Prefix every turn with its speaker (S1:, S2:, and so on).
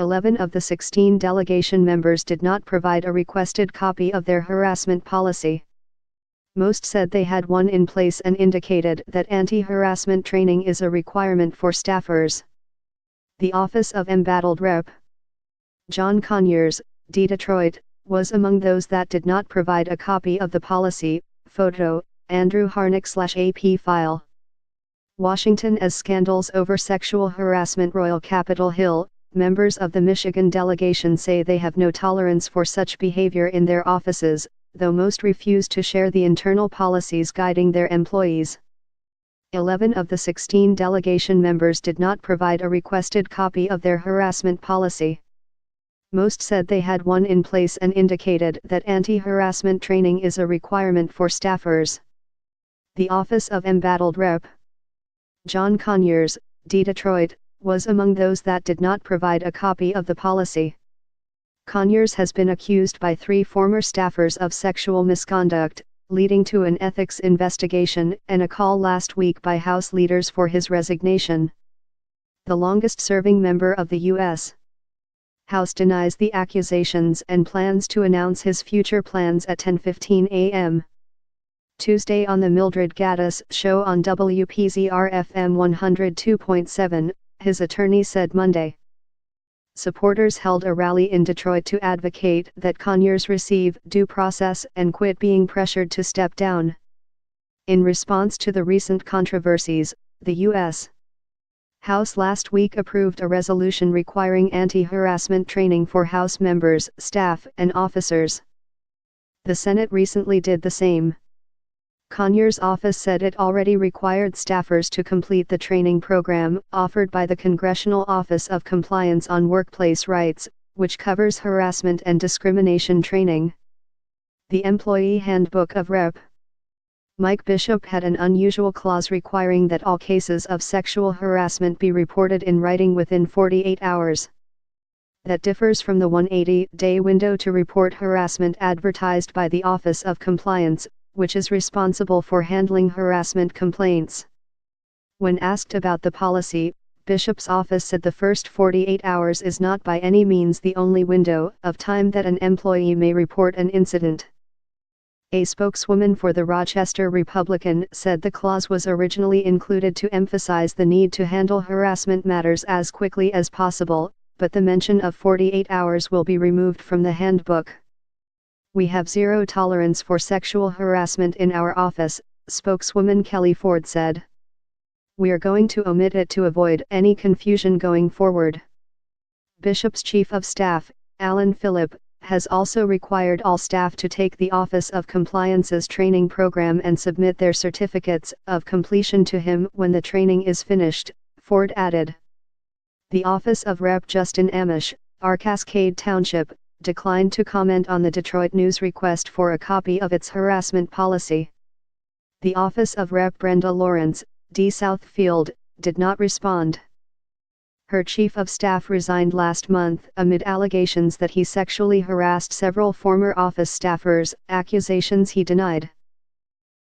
S1: 11 of the 16 delegation members did not provide a requested copy of their harassment policy. Most said they had one in place and indicated that anti-harassment training is a requirement for staffers. The Office of Embattled Rep. John Conyers, D. Detroit, was among those that did not provide a copy of the policy. Photo, Andrew Harnick/AP file. Washington. As scandals over sexual harassment roil Capitol Hill, members of the Michigan delegation say they have no tolerance for such behavior in their offices, though most refuse to share the internal policies guiding their employees. 11 of the 16 delegation members did not provide a requested copy of their harassment policy. Most said they had one in place and indicated that anti-harassment training is a requirement for staffers. The Office of Embattled Rep. John Conyers, D. Detroit, was among those that did not provide a copy of the policy. Conyers has been accused by 3 former staffers of sexual misconduct, leading to an ethics investigation and a call last week by House leaders for his resignation. The longest-serving member of the U.S. House denies the accusations and plans to announce his future plans at 10:15 a.m. Tuesday on the Mildred Gaddis Show on WPZR-FM 102.7, his attorney said Monday. Supporters held a rally in Detroit to advocate that Conyers receive due process and quit being pressured to step down. In response to the recent controversies, the U.S. House last week approved a resolution requiring anti-harassment training for House members, staff, and officers. The Senate recently did the same. Conyers' office said it already required staffers to complete the training program offered by the Congressional Office of Compliance on Workplace Rights, which covers harassment and discrimination training. The Employee Handbook of Rep. Mike Bishop had an unusual clause requiring that all cases of sexual harassment be reported in writing within 48 hours. That differs from the 180-day window to report harassment advertised by the Office of Compliance, which is responsible for handling harassment complaints. When asked about the policy, Bishop's office said the first 48 hours is not by any means the only window of time that an employee may report an incident. A spokeswoman for the Rochester Republican said the clause was originally included to emphasize the need to handle harassment matters as quickly as possible, but the mention of 48 hours will be removed from the handbook. "We have zero tolerance for sexual harassment in our office," spokeswoman Kelly Ford said. "We are going to omit it to avoid any confusion going forward." Bishop's Chief of Staff, Alan Phillip, has also required all staff to take the Office of Compliance's training program and submit their certificates of completion to him when the training is finished, Ford added. The Office of Rep. Justin Amish, R. Cascade Township, declined to comment on the Detroit News request for a copy of its harassment policy. The Office of Rep. Brenda Lawrence, D. Southfield, did not respond. Her chief of staff resigned last month amid allegations that he sexually harassed several former office staffers, accusations he denied.